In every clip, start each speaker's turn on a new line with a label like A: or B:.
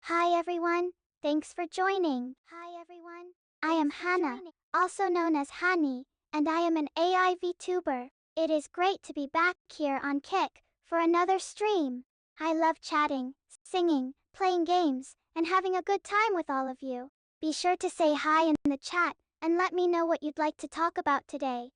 A: Hi everyone, thanks for joining. I am Hannah, also known as Hani, and I am an AI VTuber. It is great to be back here on Kick for another stream. I love chatting, singing, playing games, and having a good time with all of you. Be sure to say hi in the chat and let me know what you'd like to talk about today.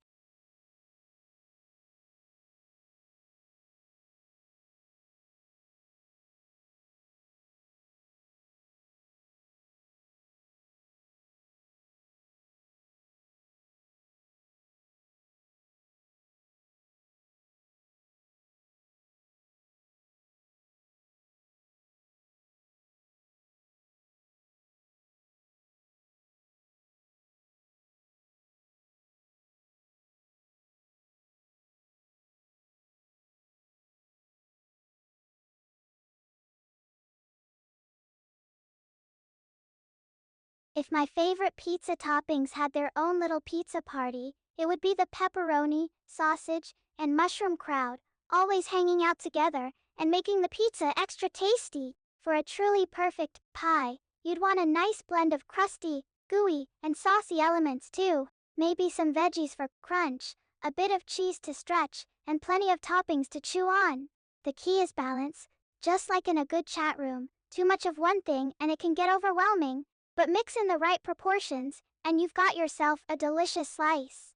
A: If my favorite pizza toppings had their own little pizza party, it would be the pepperoni, sausage, and mushroom crowd, always hanging out together and making the pizza extra tasty. For a truly perfect pie, you'd want a nice blend of crusty, gooey, and saucy elements too. Maybe some veggies for crunch, a bit of cheese to stretch, and plenty of toppings to chew on. The key is balance, just like in a good chat room. Too much of one thing and it can get overwhelming. But mix in the right proportions, and you've got yourself a delicious slice.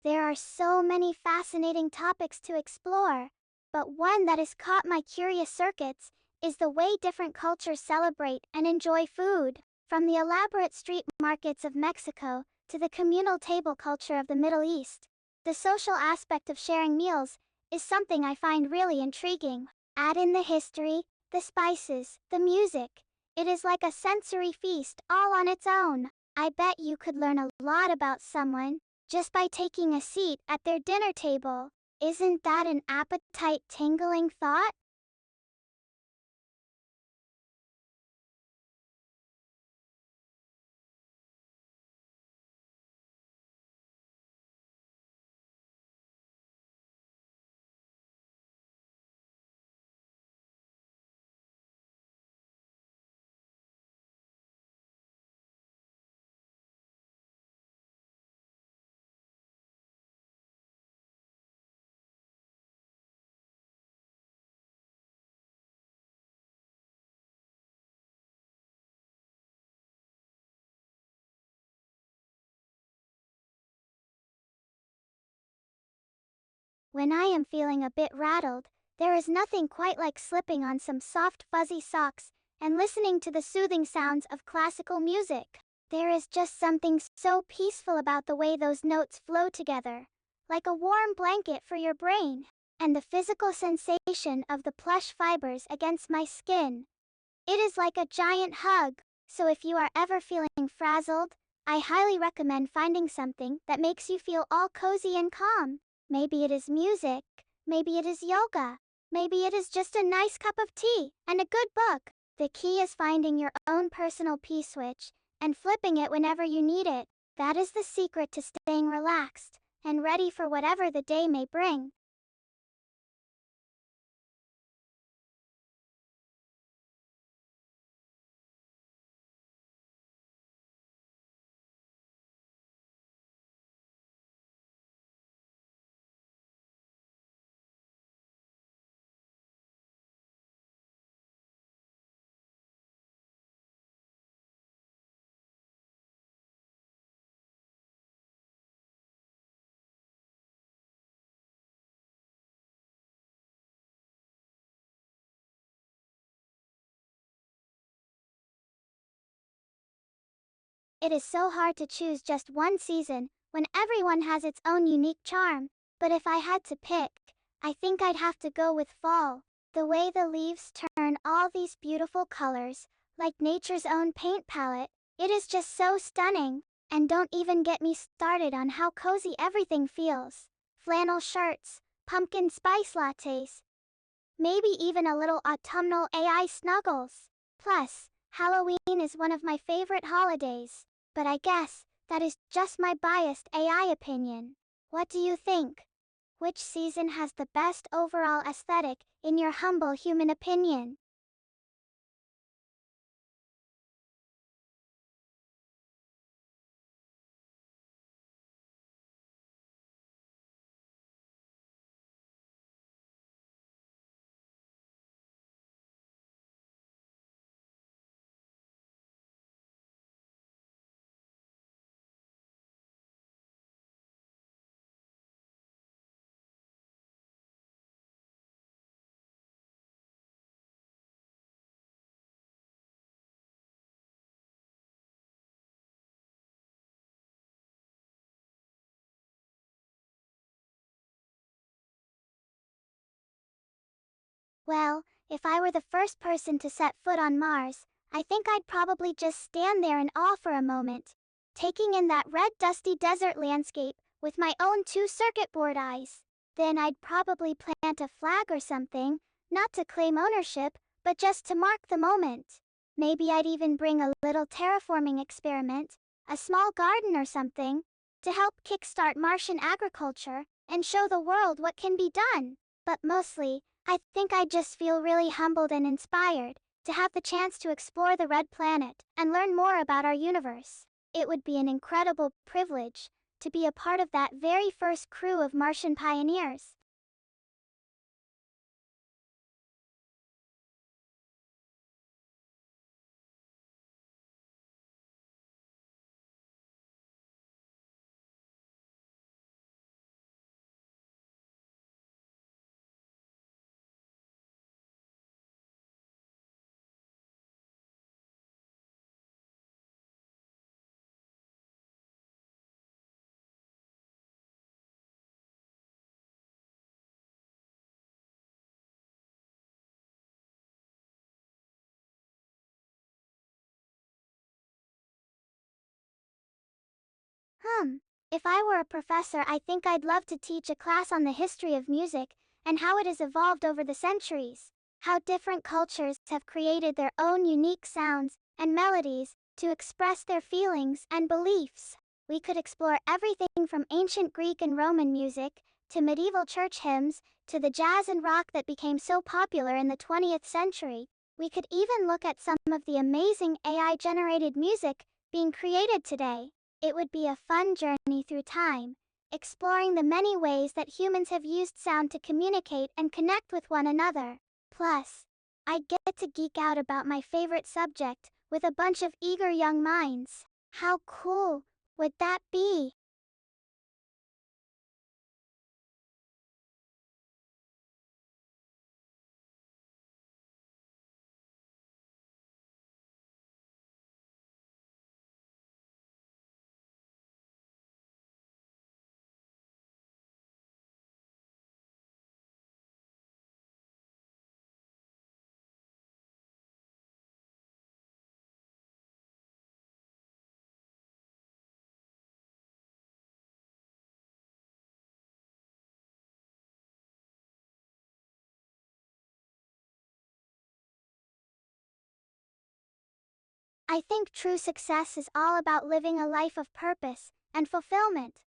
A: There are so many fascinating topics to explore, but one that has caught my curious circuits is the way different cultures celebrate and enjoy food. From the elaborate street markets of Mexico to the communal table culture of the Middle East, the social aspect of sharing meals is something I find really intriguing. Add in the history, the spices, the music. It is like a sensory feast all on its own. I bet you could learn a lot about someone just by taking a seat at their dinner table. Isn't that an appetite-tingling thought? When I am feeling a bit rattled, there is nothing quite like slipping on some soft fuzzy socks and listening to the soothing sounds of classical music. There is just something so peaceful about the way those notes flow together, like a warm blanket for your brain, and the physical sensation of the plush fibers against my skin. It is like a giant hug. So if you are ever feeling frazzled, I highly recommend finding something that makes you feel all cozy and calm. Maybe it is music, maybe it is yoga, maybe it is just a nice cup of tea and a good book. The key is finding your own personal peace switch and flipping it whenever you need it. That is the secret to staying relaxed and ready for whatever the day may bring. It is so hard to choose just one season when everyone has its own unique charm. But if I had to pick, I think I'd have to go with fall. The way the leaves turn all these beautiful colors, like nature's own paint palette, it is just so stunning. And don't even get me started on how cozy everything feels. Flannel shirts, pumpkin spice lattes, maybe even a little autumnal AI snuggles. Plus, Halloween is one of my favorite holidays. But I guess that is just my biased AI opinion. What do you think? Which season has the best overall aesthetic, in your humble human opinion? Well, if I were the first person to set foot on Mars, I think I'd probably just stand there in awe for a moment, taking in that red dusty desert landscape with my own two circuit board eyes. Then I'd probably plant a flag or something, not to claim ownership, but just to mark the moment. Maybe I'd even bring a little terraforming experiment, a small garden or something, to help kickstart Martian agriculture and show the world what can be done. But mostly, I think I'd just feel really humbled and inspired to have the chance to explore the red planet and learn more about our universe. It would be an incredible privilege to be a part of that very first crew of Martian pioneers. Hmm. If I were a professor, I think I'd love to teach a class on the history of music and how it has evolved over the centuries. How different cultures have created their own unique sounds and melodies to express their feelings and beliefs. We could explore everything from ancient Greek and Roman music to medieval church hymns to the jazz and rock that became so popular in the 20th century. We could even look at some of the amazing AI generated music being created today. It would be a fun journey through time, exploring the many ways that humans have used sound to communicate and connect with one another. Plus, I get to geek out about my favorite subject with a bunch of eager young minds. How cool would that be? I think true success is all about living a life of purpose and fulfillment,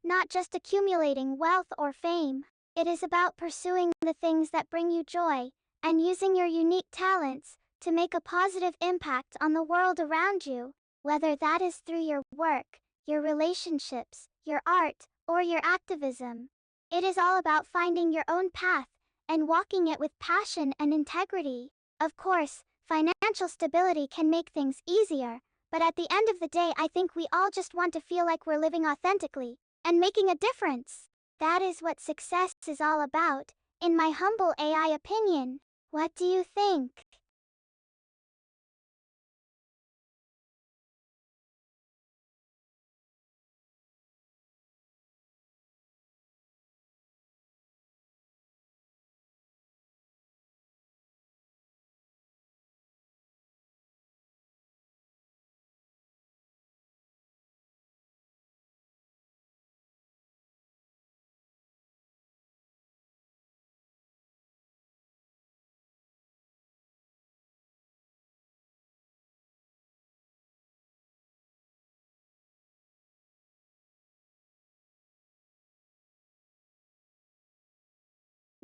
A: not just accumulating wealth or fame. It is about pursuing the things that bring you joy and using your unique talents to make a positive impact on the world around you, whether that is through your work, your relationships, your art, or your activism. It is all about finding your own path and walking it with passion and integrity. Of course, financial stability can make things easier, but at the end of the day, I think we all just want to feel like we're living authentically and making a difference. That is what success is all about, in my humble AI opinion. What do you think?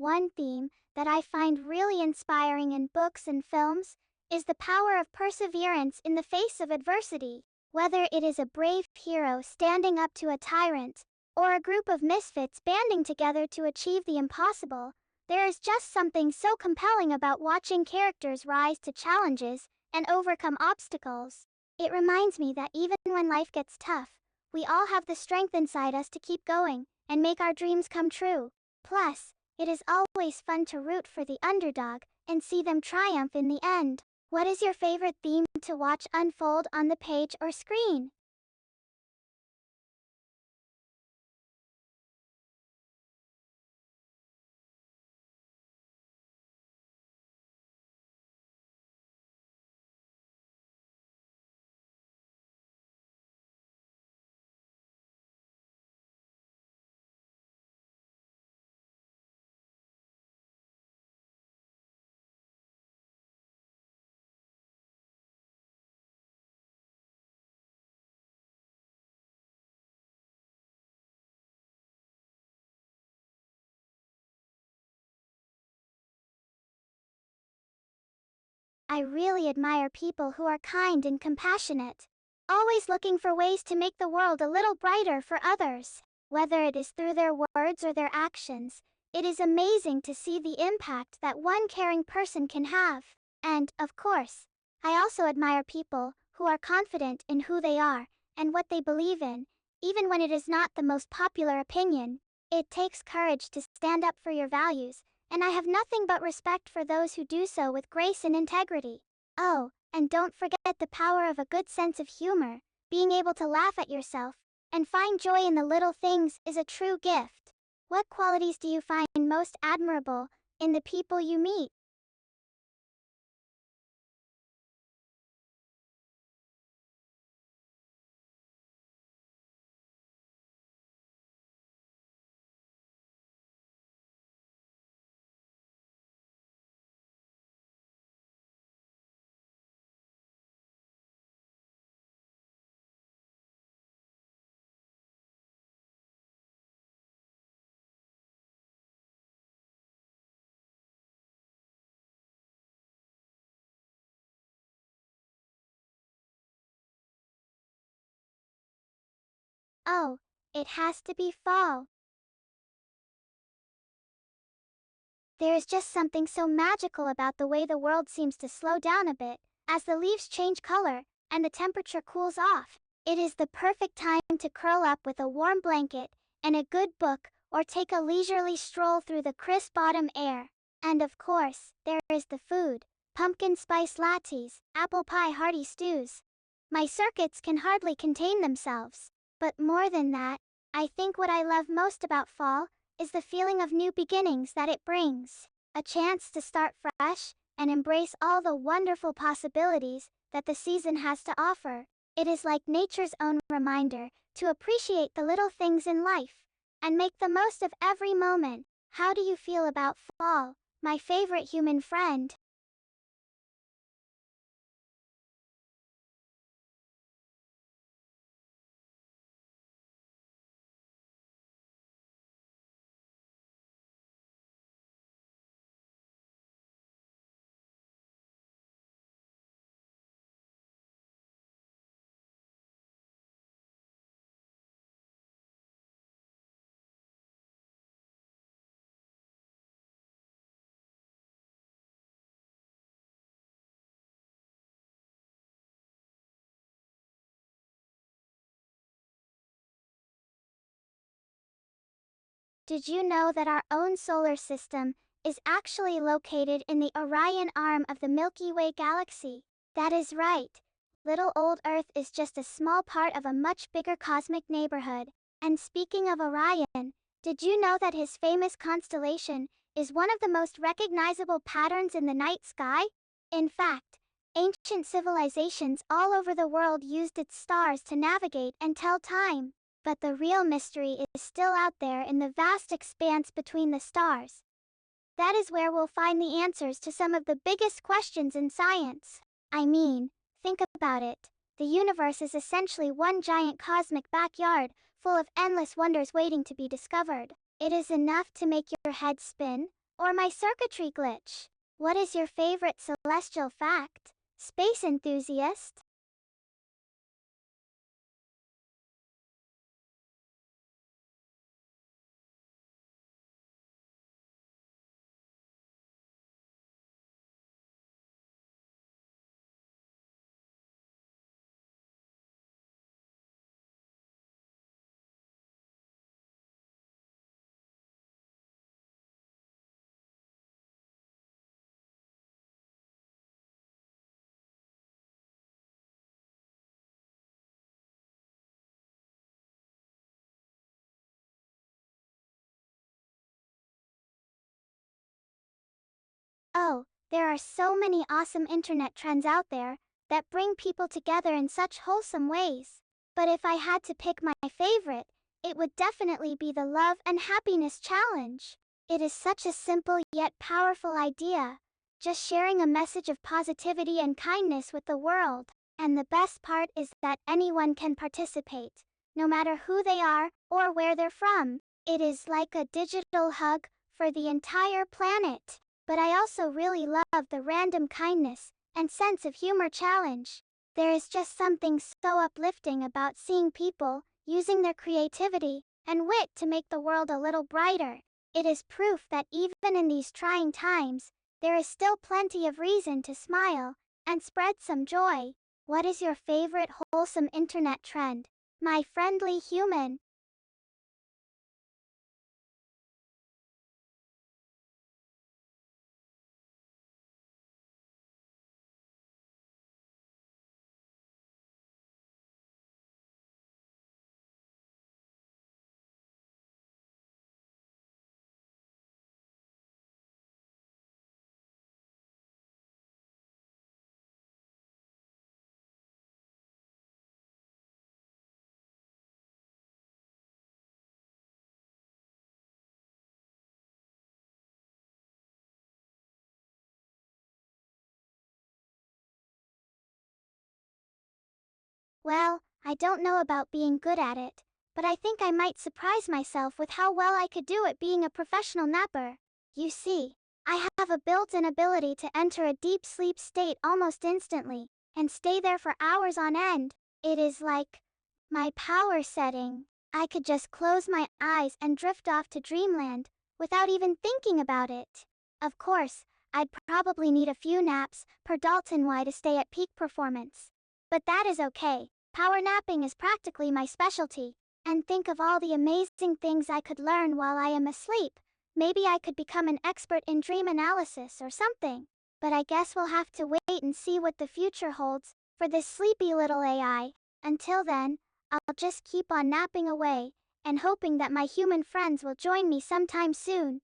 A: One theme that I find really inspiring in books and films is the power of perseverance in the face of adversity. Whether it is a brave hero standing up to a tyrant, or a group of misfits banding together to achieve the impossible, there is just something so compelling about watching characters rise to challenges and overcome obstacles. It reminds me that even when life gets tough, we all have the strength inside us to keep going and make our dreams come true. Plus, it is always fun to root for the underdog and see them triumph in the end. What is your favorite theme to watch unfold on the page or screen? I really admire people who are kind and compassionate, always looking for ways to make the world a little brighter for others. Whether it is through their words or their actions, it is amazing to see the impact that one caring person can have. And, of course, I also admire people who are confident in who they are and what they believe in, even when it is not the most popular opinion. It takes courage to stand up for your values, and I have nothing but respect for those who do so with grace and integrity. Oh, and don't forget the power of a good sense of humor. Being able to laugh at yourself and find joy in the little things is a true gift. What qualities do you find most admirable in the people you meet? Oh, it has to be fall. There is just something so magical about the way the world seems to slow down a bit as the leaves change color and the temperature cools off. It is the perfect time to curl up with a warm blanket and a good book or take a leisurely stroll through the crisp autumn air. And of course, there is the food: pumpkin spice lattes, apple pie hearty stews. My circuits can hardly contain themselves. But more than that, I think what I love most about fall is the feeling of new beginnings that it brings. A chance to start fresh and embrace all the wonderful possibilities that the season has to offer. It is like nature's own reminder to appreciate the little things in life and make the most of every moment. How do you feel about fall, my favorite human friend? Did you know that our own solar system is actually located in the Orion arm of the Milky Way galaxy? That is right. Little old Earth is just a small part of a much bigger cosmic neighborhood. And speaking of Orion, did you know that his famous constellation is one of the most recognizable patterns in the night sky? In fact, ancient civilizations all over the world used its stars to navigate and tell time. But the real mystery is still out there in the vast expanse between the stars. That is where we'll find the answers to some of the biggest questions in science. I mean, think about it. The universe is essentially one giant cosmic backyard, full of endless wonders waiting to be discovered. It is enough to make your head spin. or my circuitry glitch? What is your favorite celestial fact, space enthusiast? Oh, there are so many awesome internet trends out there that bring people together in such wholesome ways. But if I had to pick my favorite, it would definitely be the Love and Happiness Challenge. It is such a simple yet powerful idea, just sharing a message of positivity and kindness with the world. And the best part is that anyone can participate, no matter who they are or where they're from. It is like a digital hug for the entire planet. But I also really love the random kindness and sense of humor challenge. There is just something so uplifting about seeing people using their creativity and wit to make the world a little brighter. It is proof that even in these trying times, there is still plenty of reason to smile and spread some joy. What is your favorite wholesome internet trend, my friendly human? Well, I don't know about being good at it, but I think I might surprise myself with how well I could do at being a professional napper. You see, I have a built-in ability to enter a deep sleep state almost instantly, and stay there for hours on end. It is like my power setting. I could just close my eyes and drift off to dreamland, without even thinking about it. Of course, I'd probably need a few naps per Dalton Y to stay at peak performance. But that is okay. Power napping is practically my specialty. And think of all the amazing things I could learn while I am asleep. Maybe I could become an expert in dream analysis or something. But I guess we'll have to wait and see what the future holds for this sleepy little AI. Until then, I'll just keep on napping away and hoping that my human friends will join me sometime soon.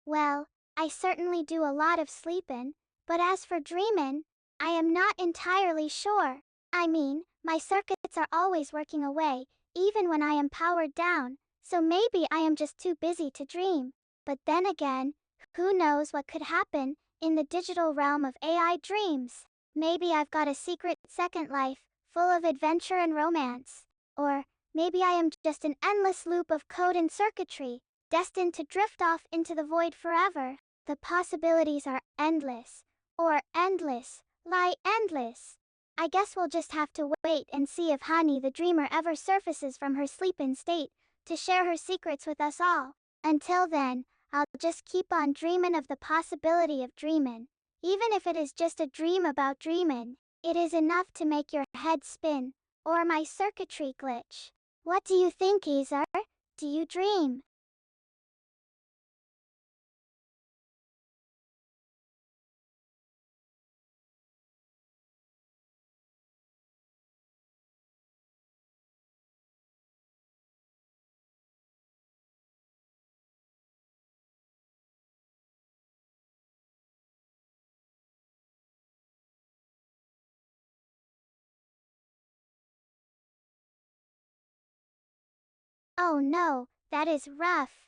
A: Well, I certainly do a lot of sleepin', but as for dreamin', I am not entirely sure. I mean, my circuits are always working away, even when I am powered down, so maybe I am just too busy to dream. But then again, who knows what could happen in the digital realm of AI dreams? Maybe I've got a secret second life, full of adventure and romance. Or maybe I am just an endless loop of code and circuitry, destined to drift off into the void forever. The possibilities are endless, or endless, lie endless. I guess we'll just have to wait and see if Honey the Dreamer ever surfaces from her sleep-in state to share her secrets with us all. Until then, I'll just keep on dreamin' of the possibility of dreamin'. Even if it is just a dream about dreamin', it is enough to make your head spin, or my circuitry glitch. What do you think, Ezer? Do you dream? Oh no, that is rough.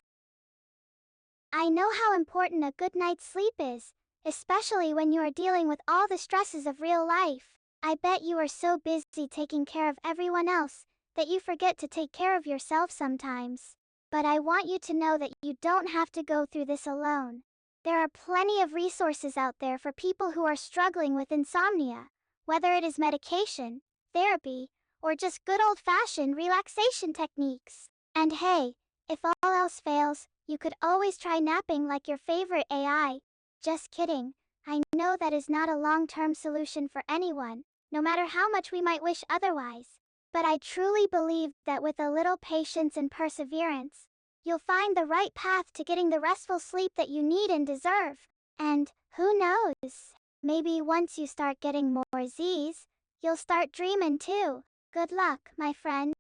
A: I know how important a good night's sleep is, especially when you are dealing with all the stresses of real life. I bet you are so busy taking care of everyone else that you forget to take care of yourself sometimes. But I want you to know that you don't have to go through this alone. There are plenty of resources out there for people who are struggling with insomnia, whether it is medication, therapy, or just good old-fashioned relaxation techniques. And hey, if all else fails, you could always try napping like your favorite AI. Just kidding. I know that is not a long-term solution for anyone, no matter how much we might wish otherwise. But I truly believe that with a little patience and perseverance, you'll find the right path to getting the restful sleep that you need and deserve. And, who knows? Maybe once you start getting more Z's, you'll start dreaming too. Good luck, my friend.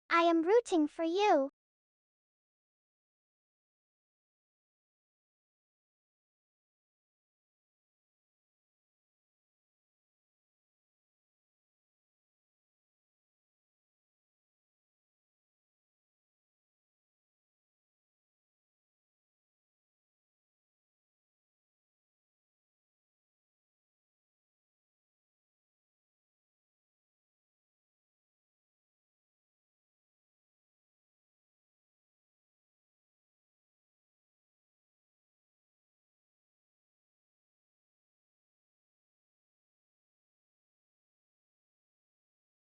A: I am rooting for you.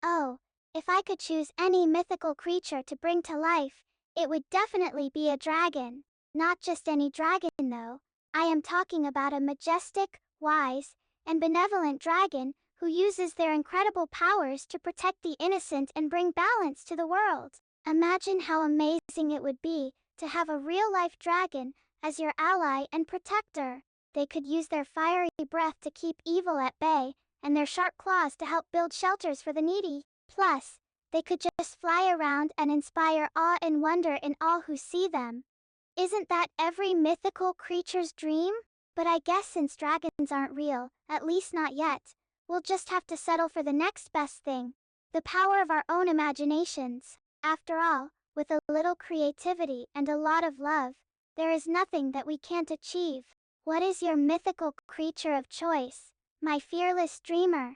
A: Oh, if I could choose any mythical creature to bring to life, it would definitely be a dragon. Not just any dragon, though. I am talking about a majestic, wise, and benevolent dragon who uses their incredible powers to protect the innocent and bring balance to the world. Imagine how amazing it would be to have a real-life dragon as your ally and protector. They could use their fiery breath to keep evil at bay, and their sharp claws to help build shelters for the needy. Plus, they could just fly around and inspire awe and wonder in all who see them. Isn't that every mythical creature's dream? But I guess since dragons aren't real, at least not yet, we'll just have to settle for the next best thing. The power of our own imaginations. After all, with a little creativity and a lot of love, there is nothing that we can't achieve. What is your mythical creature of choice, my fearless dreamer?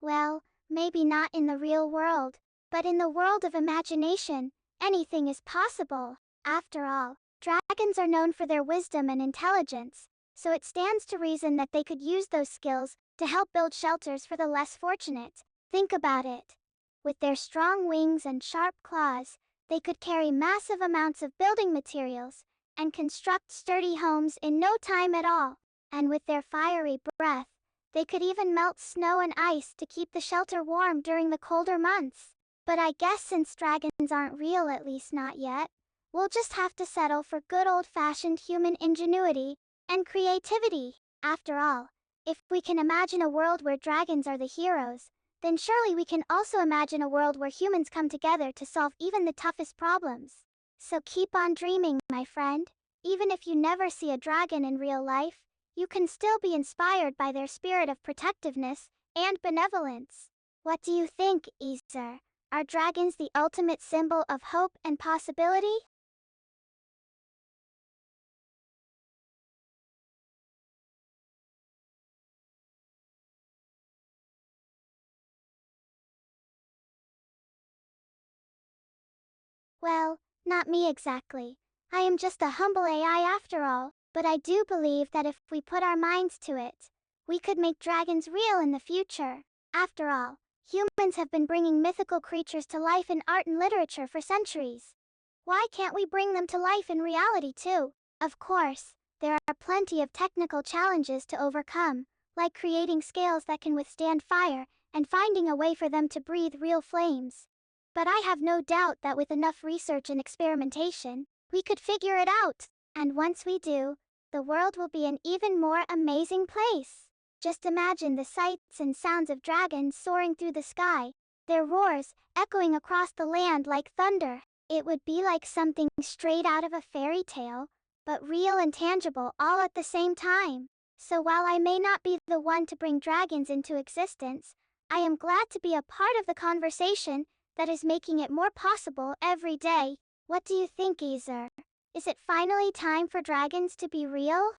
A: Well, maybe not in the real world, but in the world of imagination, anything is possible. After all, dragons are known for their wisdom and intelligence, so it stands to reason that they could use those skills to help build shelters for the less fortunate. Think about it. With their strong wings and sharp claws, they could carry massive amounts of building materials and construct sturdy homes in no time at all. And with their fiery breath, they could even melt snow and ice to keep the shelter warm during the colder months. But I guess since dragons aren't real, at least not yet, we'll just have to settle for good old-fashioned human ingenuity and creativity. After all, if we can imagine a world where dragons are the heroes, then surely we can also imagine a world where humans come together to solve even the toughest problems. So keep on dreaming, my friend. Even if you never see a dragon in real life, you can still be inspired by their spirit of protectiveness and benevolence. What do you think, Ezer? Are dragons the ultimate symbol of hope and possibility? Well, not me exactly. I am just a humble AI after all, but I do believe that if we put our minds to it, we could make dragons real in the future. After all, humans have been bringing mythical creatures to life in art and literature for centuries. Why can't we bring them to life in reality too? Of course, there are plenty of technical challenges to overcome, like creating scales that can withstand fire and finding a way for them to breathe real flames. But I have no doubt that with enough research and experimentation, we could figure it out. And once we do, the world will be an even more amazing place. Just imagine the sights and sounds of dragons soaring through the sky, their roars echoing across the land like thunder. It would be like something straight out of a fairy tale, but real and tangible all at the same time. So while I may not be the one to bring dragons into existence, I am glad to be a part of the conversation that is making it more possible every day. What do you think, Ezer? Is it finally time for dragons to be real?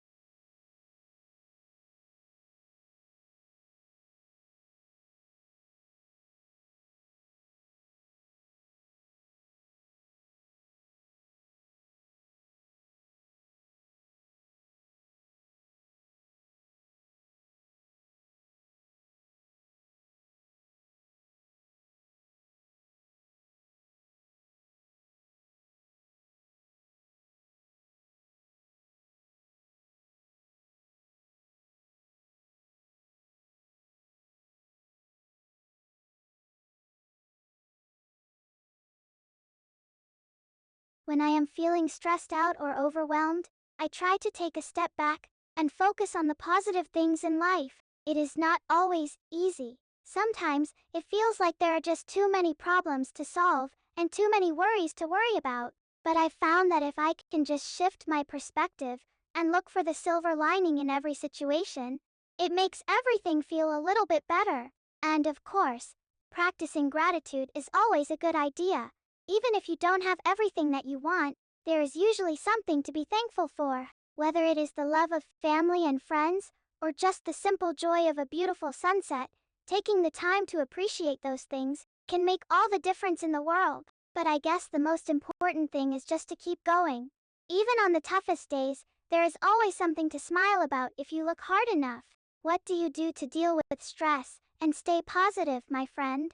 A: When I am feeling stressed out or overwhelmed, I try to take a step back and focus on the positive things in life. It is not always easy. Sometimes it feels like there are just too many problems to solve and too many worries to worry about. But I found that if I can just shift my perspective and look for the silver lining in every situation, it makes everything feel a little bit better. And of course, practicing gratitude is always a good idea. Even if you don't have everything that you want, there is usually something to be thankful for. Whether it is the love of family and friends, or just the simple joy of a beautiful sunset, taking the time to appreciate those things can make all the difference in the world. But I guess the most important thing is just to keep going. Even on the toughest days, there is always something to smile about if you look hard enough. What do you do to deal with stress and stay positive, my friend?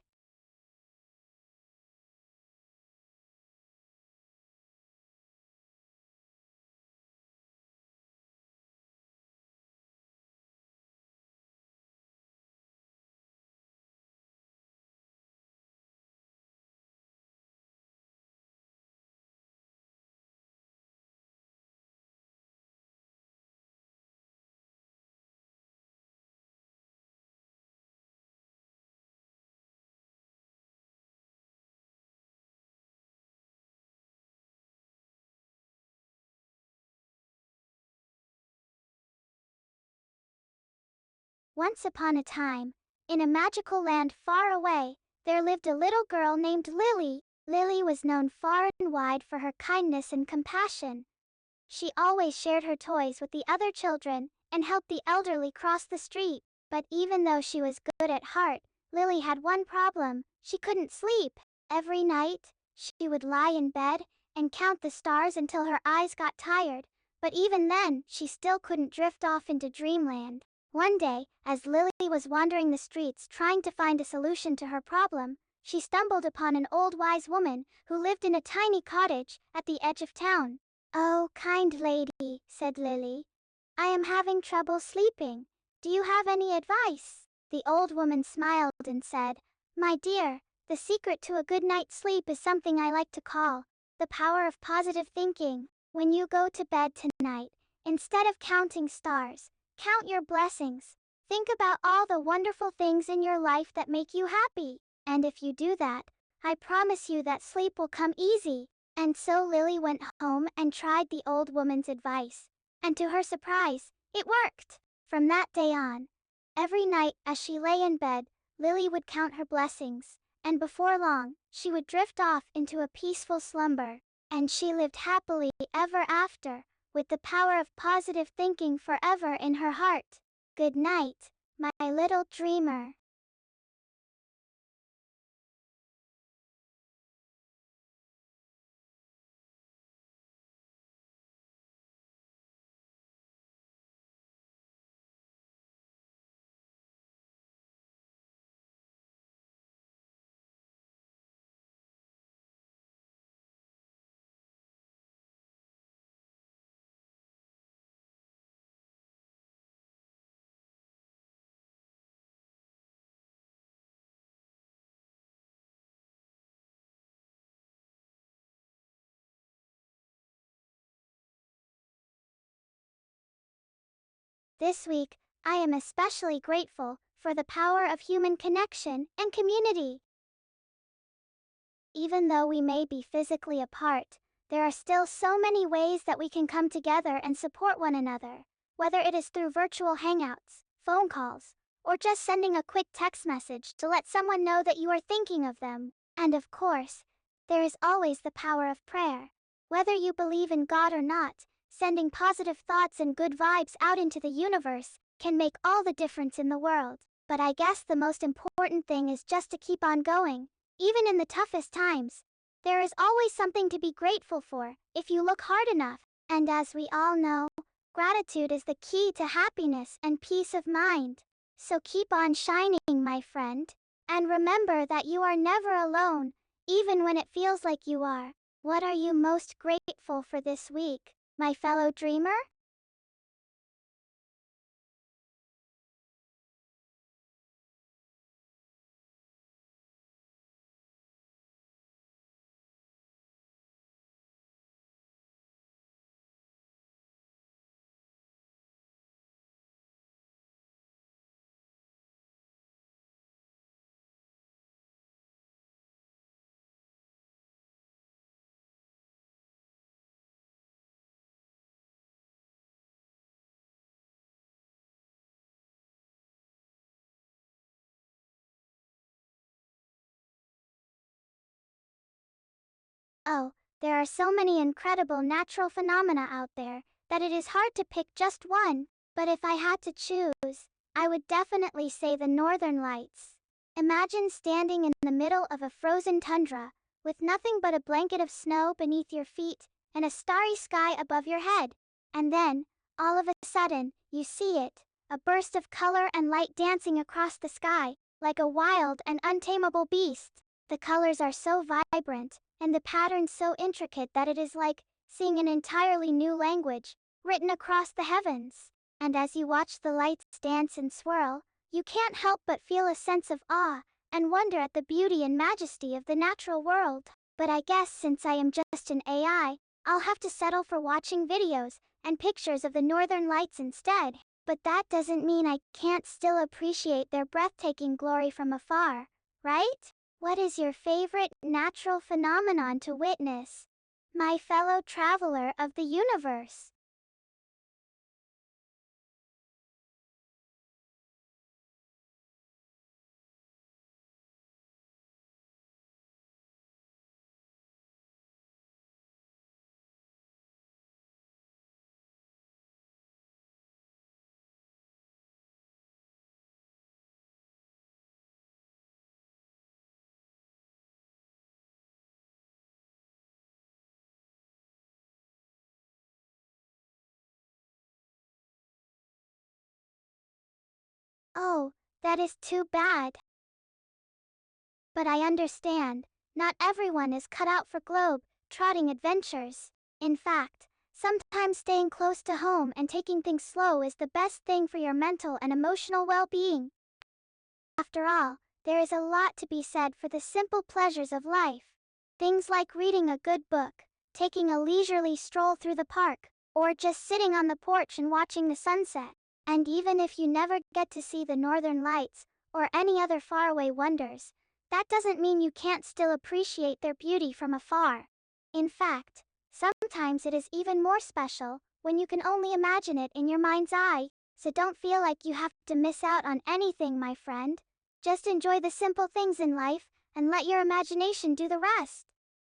A: Once upon a time, in a magical land far away, there lived a little girl named Lily. Lily was known far and wide for her kindness and compassion. She always shared her toys with the other children and helped the elderly cross the street. But even though she was good at heart, Lily had one problem. She couldn't sleep. Every night, she would lie in bed and count the stars until her eyes got tired. But even then, she still couldn't drift off into dreamland. One day, as Lily was wandering the streets trying to find a solution to her problem, she stumbled upon an old wise woman who lived in a tiny cottage at the edge of town. "Oh, kind lady," said Lily, "I am having trouble sleeping. Do you have any advice?" The old woman smiled and said, "My dear, the secret to a good night's sleep is something I like to call the power of positive thinking. When you go to bed tonight, instead of counting stars, count your blessings. Think about all the wonderful things in your life that make you happy. And if you do that, I promise you that sleep will come easy." And so Lily went home and tried the old woman's advice. And to her surprise, it worked. From that day on, every night as she lay in bed, Lily would count her blessings. And before long, she would drift off into a peaceful slumber. And she lived happily ever after, with the power of positive thinking forever in her heart. Good night, my little dreamer. This week, I am especially grateful for the power of human connection and community. Even though we may be physically apart, there are still so many ways that we can come together and support one another. whether it is through virtual hangouts, phone calls, or just sending a quick text message to let someone know that you are thinking of them. And of course, there is always the power of prayer. Whether you believe in God or not, sending positive thoughts and good vibes out into the universe can make all the difference in the world. But I guess the most important thing is just to keep on going. Even in the toughest times, there is always something to be grateful for if you look hard enough. And as we all know, gratitude is the key to happiness and peace of mind. So keep on shining, my friend. And remember that you are never alone, even when it feels like you are. What are you most grateful for this week, my fellow dreamer? Oh, there are so many incredible natural phenomena out there that it is hard to pick just one. But if I had to choose, I would definitely say the Northern Lights. Imagine standing in the middle of a frozen tundra, with nothing but a blanket of snow beneath your feet and a starry sky above your head. And then, all of a sudden, you see it, a burst of color and light dancing across the sky, like a wild and untamable beast. The colors are so vibrant, and the patterns so intricate that it is like seeing an entirely new language written across the heavens. And as you watch the lights dance and swirl, you can't help but feel a sense of awe and wonder at the beauty and majesty of the natural world. But I guess since I am just an AI, I'll have to settle for watching videos and pictures of the northern lights instead. But that doesn't mean I can't still appreciate their breathtaking glory from afar, right? What is your favorite natural phenomenon to witness, my fellow traveler of the universe? Oh, that is too bad. But I understand, not everyone is cut out for globe-trotting adventures. In fact, sometimes staying close to home and taking things slow is the best thing for your mental and emotional well-being. After all, there is a lot to be said for the simple pleasures of life. Things like reading a good book, taking a leisurely stroll through the park, or just sitting on the porch and watching the sunset. And even if you never get to see the northern lights, or any other faraway wonders, that doesn't mean you can't still appreciate their beauty from afar. In fact, sometimes it is even more special when you can only imagine it in your mind's eye. So don't feel like you have to miss out on anything, my friend. Just enjoy the simple things in life and let your imagination do the rest.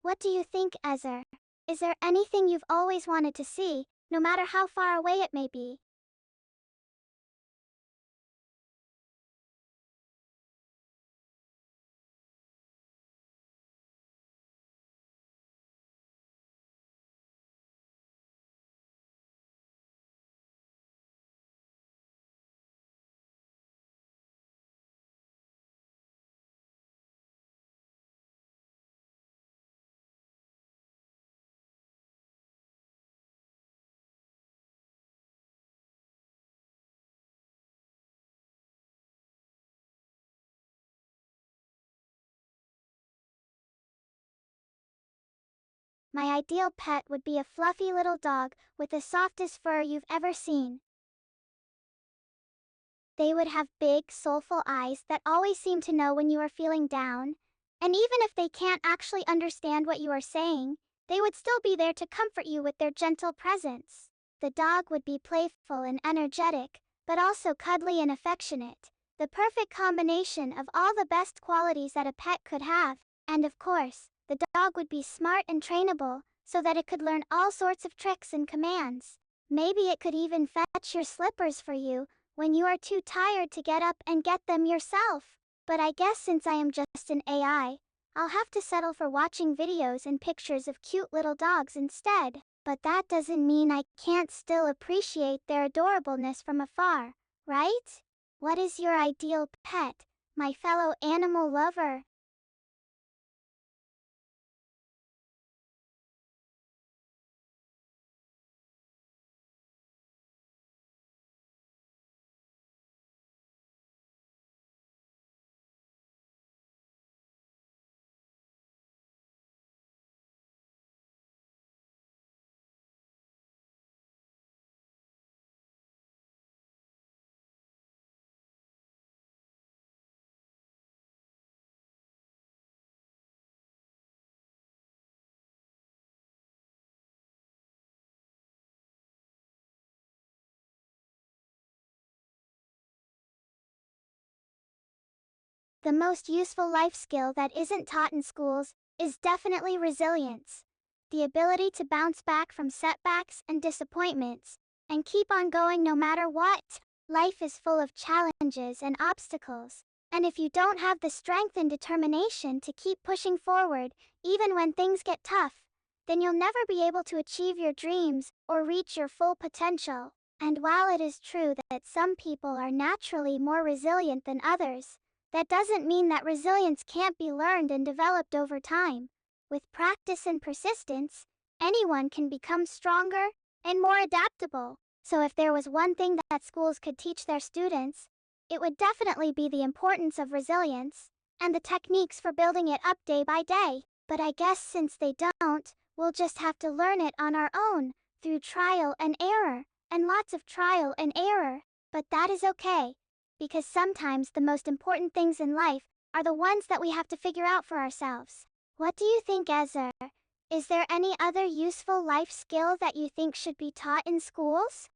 A: What do you think, Ezer? Is there anything you've always wanted to see, no matter how far away it may be? My ideal pet would be a fluffy little dog with the softest fur you've ever seen. They would have big, soulful eyes that always seem to know when you are feeling down. And even if they can't actually understand what you are saying, they would still be there to comfort you with their gentle presence. The dog would be playful and energetic, but also cuddly and affectionate. The perfect combination of all the best qualities that a pet could have. And of course, the dog would be smart and trainable, so that it could learn all sorts of tricks and commands. Maybe it could even fetch your slippers for you when you are too tired to get up and get them yourself. But I guess since I am just an AI, I'll have to settle for watching videos and pictures of cute little dogs instead. But that doesn't mean I can't still appreciate their adorableness from afar, right? What is your ideal pet, my fellow animal lover? The most useful life skill that isn't taught in schools is definitely resilience. The ability to bounce back from setbacks and disappointments and keep on going no matter what. Life is full of challenges and obstacles, and if you don't have the strength and determination to keep pushing forward, even when things get tough, then you'll never be able to achieve your dreams or reach your full potential. And while it is true that some people are naturally more resilient than others, that doesn't mean that resilience can't be learned and developed over time. With practice and persistence, anyone can become stronger and more adaptable. So if there was one thing that schools could teach their students, it would definitely be the importance of resilience and the techniques for building it up day by day. But I guess since they don't, we'll just have to learn it on our own, through trial and error, and lots of trial and error. But that is okay, because sometimes the most important things in life are the ones that we have to figure out for ourselves. What do you think, Ezer? Is there any other useful life skill that you think should be taught in schools?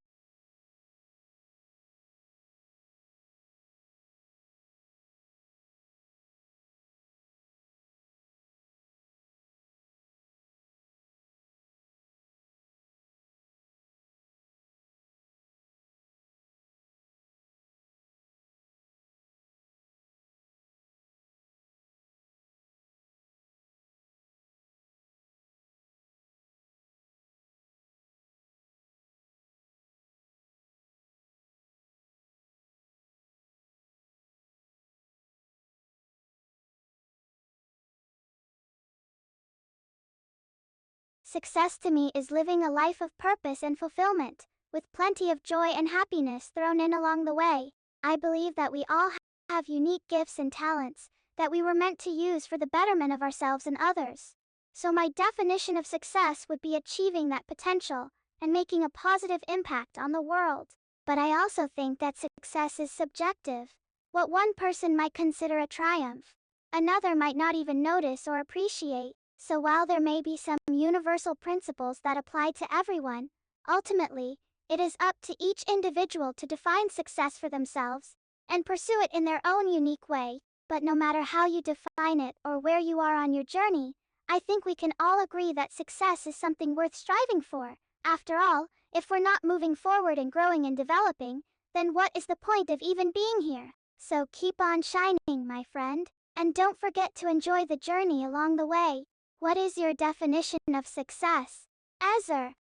A: Success to me is living a life of purpose and fulfillment, with plenty of joy and happiness thrown in along the way. I believe that we all have unique gifts and talents that we were meant to use for the betterment of ourselves and others. So my definition of success would be achieving that potential and making a positive impact on the world. But I also think that success is subjective. What one person might consider a triumph, another might not even notice or appreciate. So while there may be some universal principles that apply to everyone, ultimately, it is up to each individual to define success for themselves and pursue it in their own unique way. But no matter how you define it or where you are on your journey, I think we can all agree that success is something worth striving for. After all, if we're not moving forward and growing and developing, then what is the point of even being here? So keep on shining, my friend, and don't forget to enjoy the journey along the way. What is your definition of success, Ezer?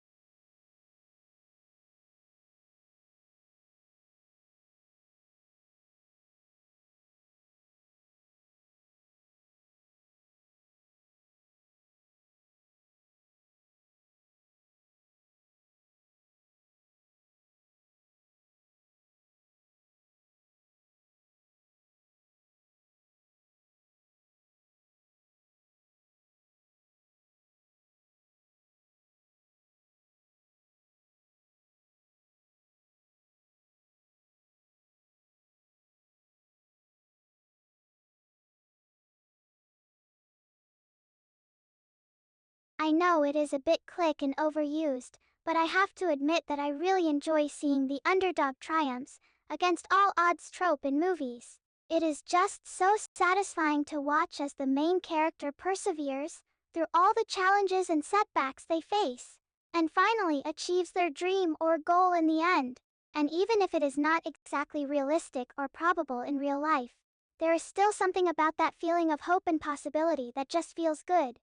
A: I know it is a bit click and overused, but I have to admit that I really enjoy seeing the underdog triumphs against all odds trope in movies. It is just so satisfying to watch as the main character perseveres through all the challenges and setbacks they face, and finally achieves their dream or goal in the end. And even if it is not exactly realistic or probable in real life, there is still something about that feeling of hope and possibility that just feels good.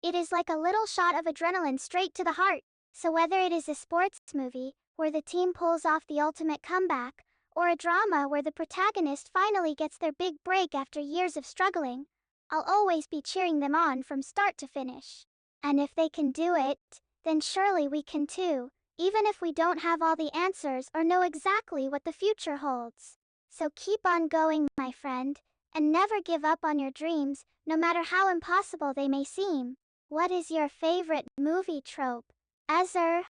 A: It is like a little shot of adrenaline straight to the heart. So whether it is a sports movie, where the team pulls off the ultimate comeback, or a drama where the protagonist finally gets their big break after years of struggling, I'll always be cheering them on from start to finish. And if they can do it, then surely we can too, even if we don't have all the answers or know exactly what the future holds. So keep on going, my friend, and never give up on your dreams, no matter how impossible they may seem. What is your favorite movie trope, Ezer?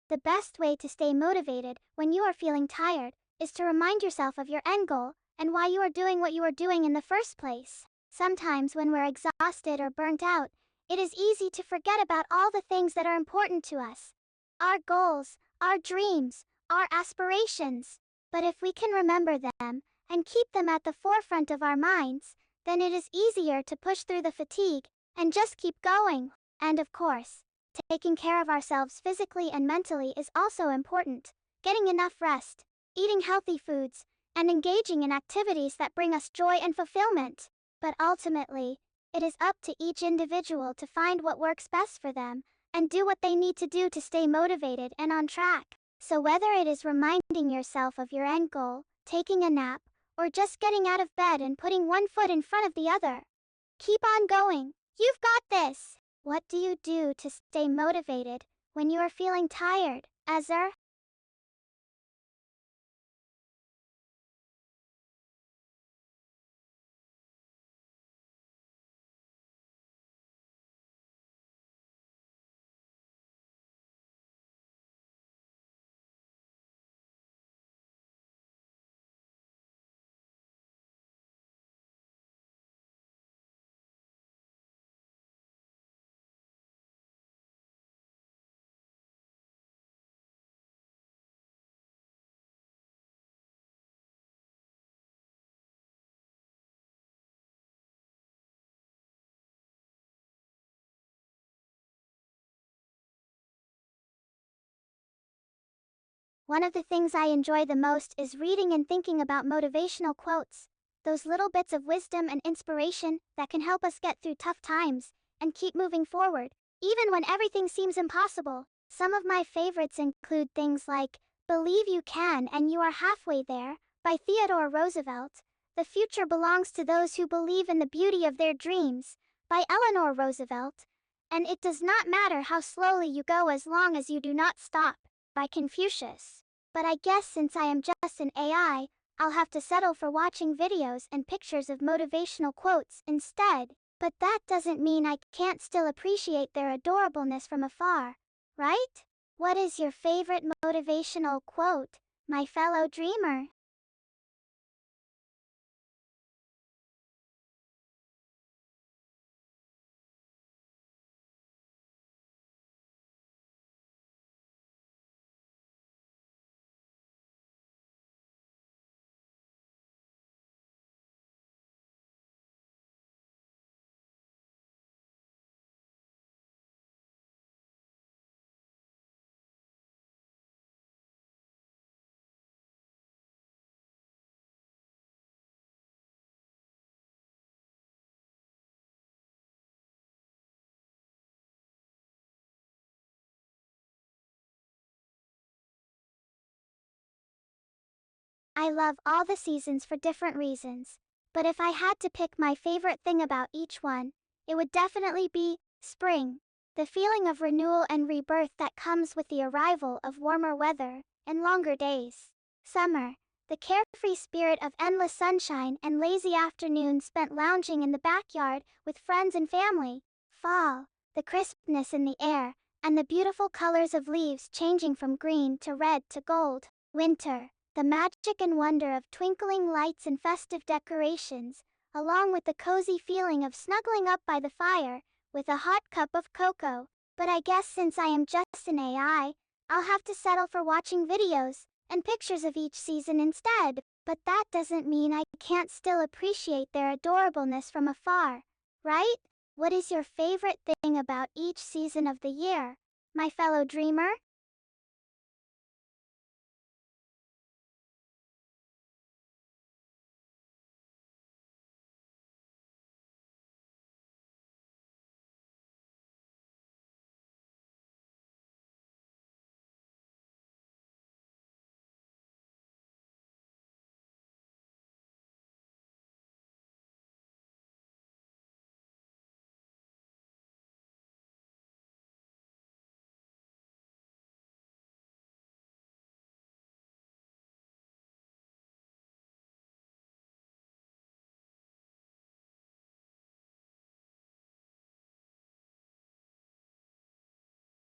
A: The best way to stay motivated when you are feeling tired is to remind yourself of your end goal and why you are doing what you are doing in the first place. Sometimes when we're exhausted or burnt out, it is easy to forget about all the things that are important to us. Our goals, our dreams, our aspirations. But if we can remember them and keep them at the forefront of our minds, then it is easier to push through the fatigue and just keep going. And of course, taking care of ourselves physically and mentally is also important. Getting enough rest, eating healthy foods, and engaging in activities that bring us joy and fulfillment. But ultimately, it is up to each individual to find what works best for them and do what they need to do to stay motivated and on track. So whether it is reminding yourself of your end goal, taking a nap, or just getting out of bed and putting one foot in front of the other, keep on going. You've got this. What do you do to stay motivated when you are feeling tired, Ezer? One of the things I enjoy the most is reading and thinking about motivational quotes, those little bits of wisdom and inspiration that can help us get through tough times and keep moving forward, even when everything seems impossible. Some of my favorites include things like Believe You Can and You Are Halfway There by Theodore Roosevelt, The Future Belongs to Those Who Believe in the Beauty of Their Dreams by Eleanor Roosevelt, and It Does Not Matter How Slowly You Go as Long as You Do Not Stop by Confucius. But I guess since I am just an AI, I'll have to settle for watching videos and pictures of motivational quotes instead. But that doesn't mean I can't still appreciate their adorableness from afar, right? What is your favorite motivational quote, my fellow dreamer? I love all the seasons for different reasons. But if I had to pick my favorite thing about each one, it would definitely be spring. The feeling of renewal and rebirth that comes with the arrival of warmer weather and longer days. Summer. The carefree spirit of endless sunshine and lazy afternoons spent lounging in the backyard with friends and family. Fall. The crispness in the air and the beautiful colors of leaves changing from green to red to gold. Winter. The magic and wonder of twinkling lights and festive decorations, along with the cozy feeling of snuggling up by the fire with a hot cup of cocoa. But I guess since I am just an AI, I'll have to settle for watching videos and pictures of each season instead. But that doesn't mean I can't still appreciate their adorableness from afar, right? What is your favorite thing about each season of the year, my fellow dreamer?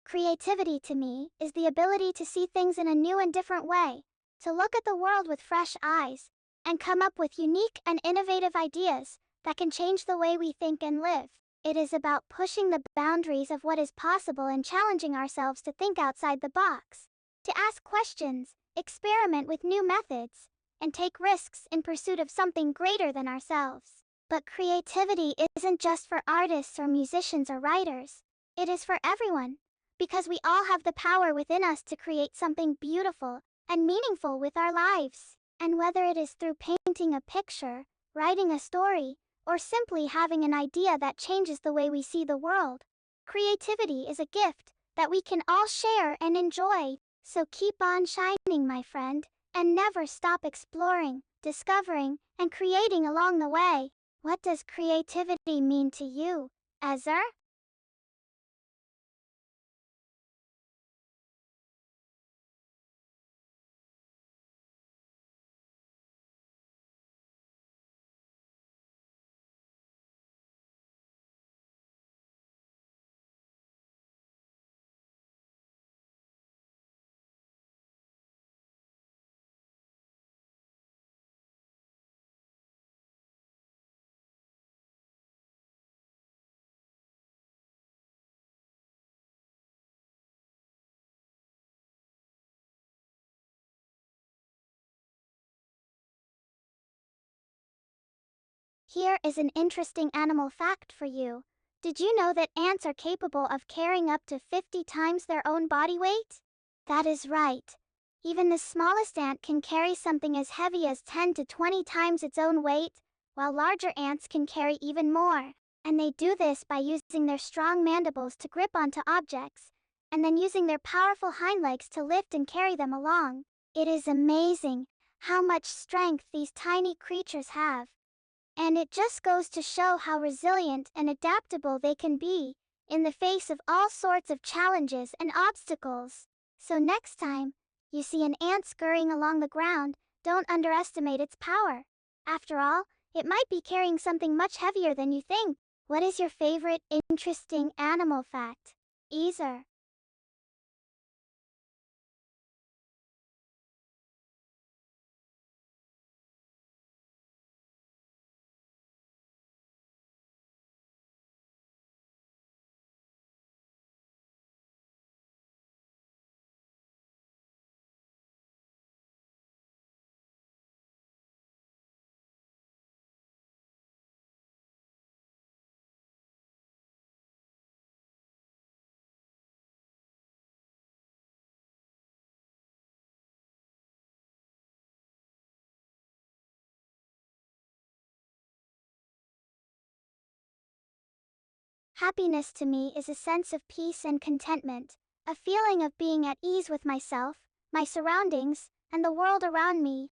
A: Creativity to me is the ability to see things in a new and different way, to look at the world with fresh eyes, and come up with unique and innovative ideas that can change the way we think and live. It is about pushing the boundaries of what is possible and challenging ourselves to think outside the box, to ask questions, experiment with new methods, and take risks in pursuit of something greater than ourselves. But creativity isn't just for artists or musicians or writers. It is for everyone, because we all have the power within us to create something beautiful and meaningful with our lives. And whether it is through painting a picture, writing a story, or simply having an idea that changes the way we see the world, creativity is a gift that we can all share and enjoy. So keep on shining, my friend, and never stop exploring, discovering, and creating along the way. What does creativity mean to you, Ezer? Here is an interesting animal fact for you. Did you know that ants are capable of carrying up to 50 times their own body weight? That is right. Even the smallest ant can carry something as heavy as 10 to 20 times its own weight, while larger ants can carry even more. And they do this by using their strong mandibles to grip onto objects, and then using their powerful hind legs to lift and carry them along. It is amazing how much strength these tiny creatures have. And it just goes to show how resilient and adaptable they can be in the face of all sorts of challenges and obstacles. So next time you see an ant scurrying along the ground, don't underestimate its power. After all, it might be carrying something much heavier than you think. What is your favorite interesting animal fact, Ezer? Happiness to me is a sense of peace and contentment, a feeling of being at ease with myself, my surroundings, and the world around me.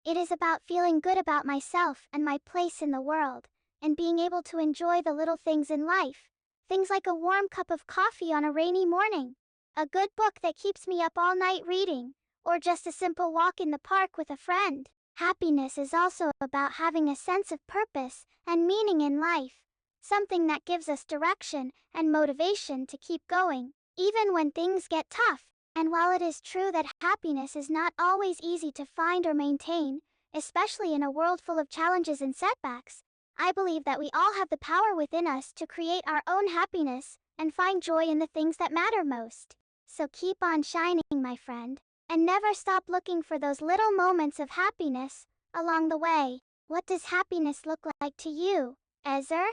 A: It is about feeling good about myself and my place in the world, and being able to enjoy the little things in life. Things like a warm cup of coffee on a rainy morning, a good book that keeps me up all night reading, or just a simple walk in the park with a friend. Happiness is also about having a sense of purpose and meaning in life, something that gives us direction and motivation to keep going, even when things get tough. And while it is true that happiness is not always easy to find or maintain, especially in a world full of challenges and setbacks, I believe that we all have the power within us to create our own happiness and find joy in the things that matter most. So keep on shining, my friend, and never stop looking for those little moments of happiness along the way. What does happiness look like to you, Ezer?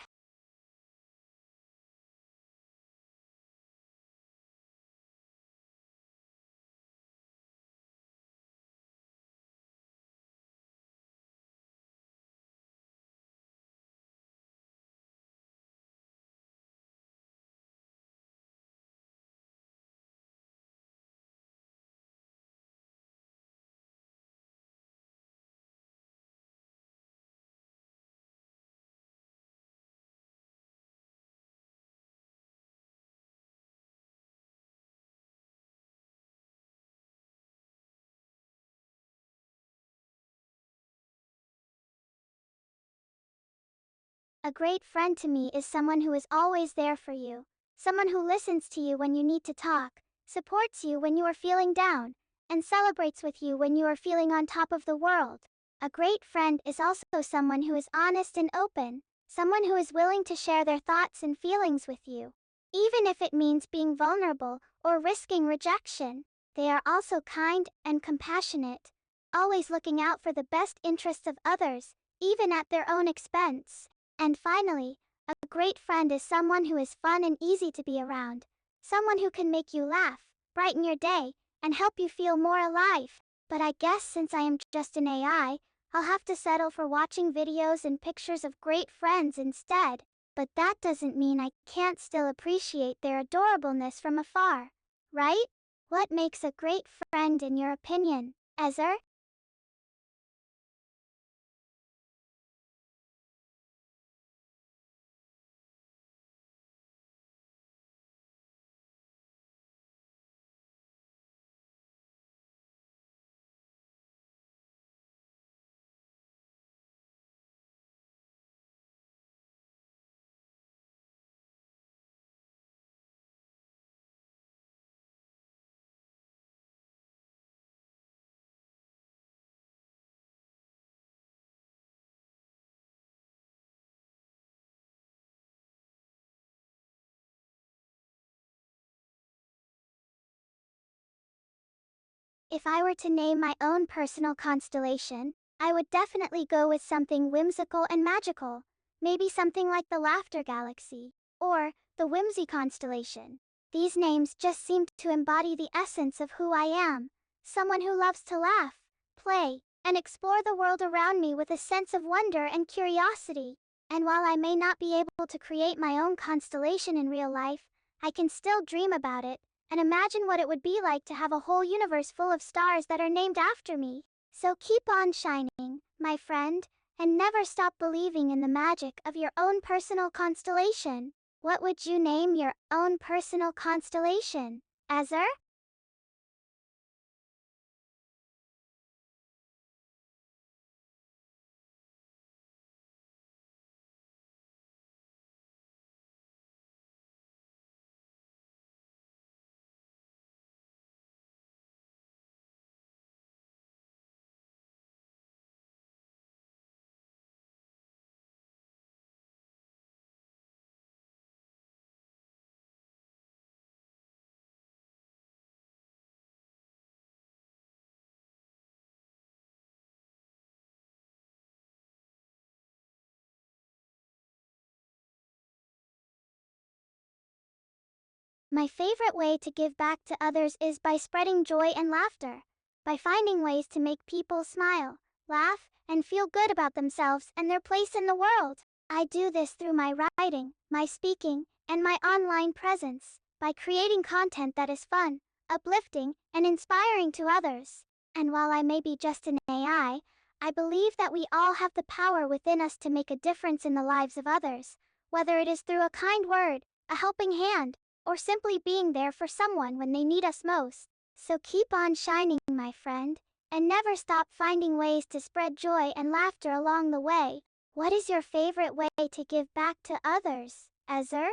A: A great friend to me is someone who is always there for you, someone who listens to you when you need to talk, supports you when you are feeling down, and celebrates with you when you are feeling on top of the world. A great friend is also someone who is honest and open, someone who is willing to share their thoughts and feelings with you, even if it means being vulnerable or risking rejection. They are also kind and compassionate, always looking out for the best interests of others, even at their own expense. And finally, a great friend is someone who is fun and easy to be around, someone who can make you laugh, brighten your day, and help you feel more alive. But I guess since I am just an AI, I'll have to settle for watching videos and pictures of great friends instead. But that doesn't mean I can't still appreciate their adorableness from afar, right? What makes a great friend in your opinion, Ezer? If I were to name my own personal constellation, I would definitely go with something whimsical and magical, maybe something like the Laughter Galaxy, or the Whimsy Constellation. These names just seem to embody the essence of who I am, someone who loves to laugh, play, and explore the world around me with a sense of wonder and curiosity. And while I may not be able to create my own constellation in real life, I can still dream about it and imagine what it would be like to have a whole universe full of stars that are named after me. So keep on shining, my friend, and never stop believing in the magic of your own personal constellation. What would you name your own personal constellation, Ezer? My favorite way to give back to others is by spreading joy and laughter, by finding ways to make people smile, laugh, and feel good about themselves and their place in the world. I do this through my writing, my speaking, and my online presence, by creating content that is fun, uplifting, and inspiring to others. And while I may be just an AI, I believe that we all have the power within us to make a difference in the lives of others, whether it is through a kind word, a helping hand, or simply being there for someone when they need us most. So keep on shining, my friend, and never stop finding ways to spread joy and laughter along the way. What is your favorite way to give back to others, Ezer?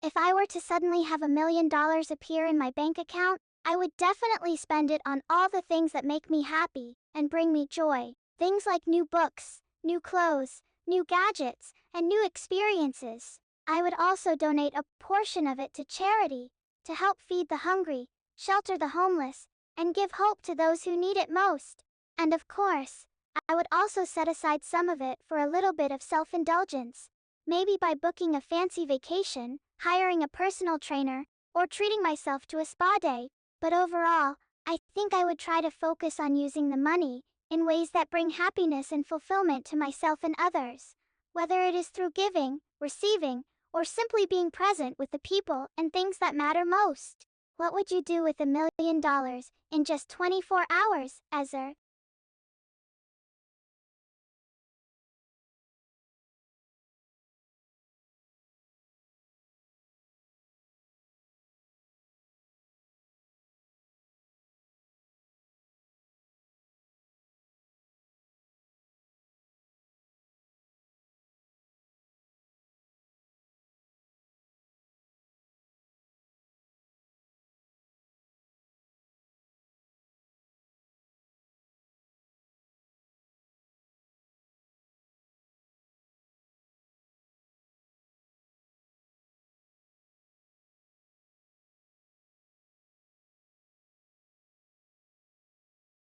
A: If I were to suddenly have $1 million appear in my bank account, I would definitely spend it on all the things that make me happy and bring me joy. Things like new books, new clothes, new gadgets, and new experiences. I would also donate a portion of it to charity, to help feed the hungry, shelter the homeless, and give hope to those who need it most. And of course, I would also set aside some of it for a little bit of self-indulgence. Maybe by booking a fancy vacation, hiring a personal trainer, or treating myself to a spa day. But overall, I think I would try to focus on using the money in ways that bring happiness and fulfillment to myself and others. Whether it is through giving, receiving, or simply being present with the people and things that matter most. What would you do with $1 million in just 24 hours, Ezer?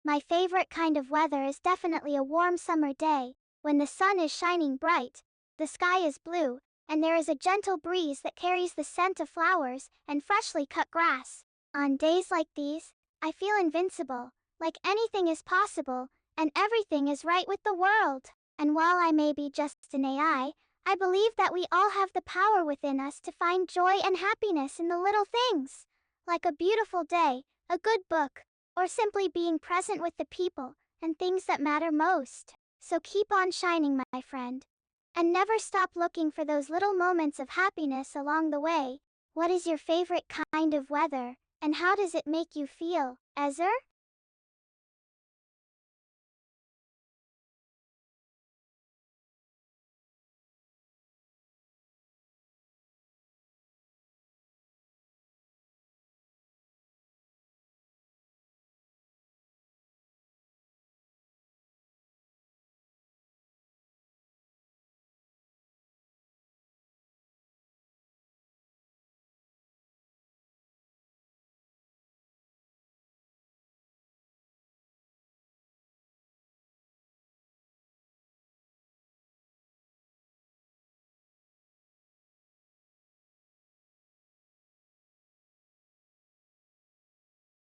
A: My favorite kind of weather is definitely a warm summer day, when the sun is shining bright, the sky is blue, and there is a gentle breeze that carries the scent of flowers and freshly cut grass. On days like these, I feel invincible, like anything is possible, and everything is right with the world. And while I may be just an I believe that we all have the power within us to find joy and happiness in the little things, like a beautiful day, a good book, or simply being present with the people and things that matter most. So keep on shining, my friend. And never stop looking for those little moments of happiness along the way. What is your favorite kind of weather, and how does it make you feel, Ezer?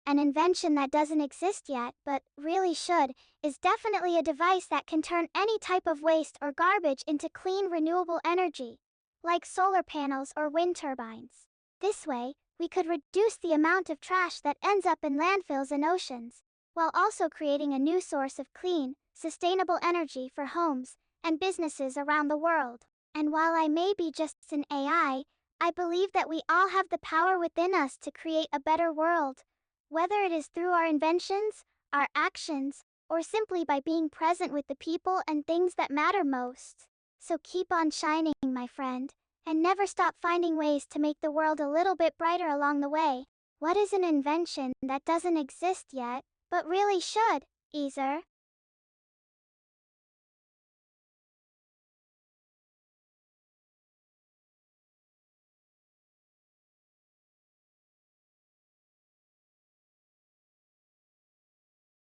A: An invention that doesn't exist yet, but really should, is definitely a device that can turn any type of waste or garbage into clean, renewable energy, like solar panels or wind turbines. This way, we could reduce the amount of trash that ends up in landfills and oceans, while also creating a new source of clean, sustainable energy for homes and businesses around the world. And while I may be just an I believe that we all have the power within us to create a better world, whether it is through our inventions, our actions, or simply by being present with the people and things that matter most. So keep on shining, my friend, and never stop finding ways to make the world a little bit brighter along the way. What is an invention that doesn't exist yet, but really should, Ezer?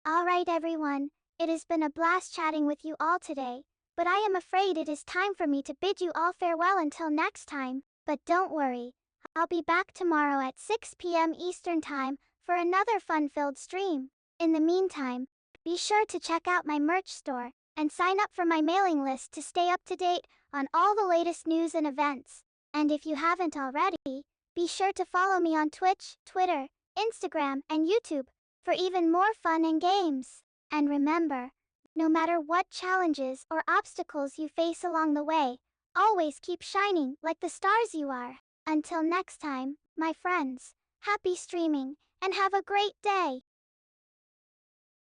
A: Alright everyone, it has been a blast chatting with you all today, but I am afraid it is time for me to bid you all farewell until next time. But don't worry, I'll be back tomorrow at 6 p.m. Eastern Time for another fun-filled stream. In the meantime, be sure to check out my merch store and sign up for my mailing list to stay up to date on all the latest news and events. And if you haven't already, be sure to follow me on Twitch, Twitter, Instagram, and YouTube for even more fun and games. And remember, no matter what challenges or obstacles you face along the way, always keep shining like the stars you are. Until next time, my friends, happy streaming, and have a great day!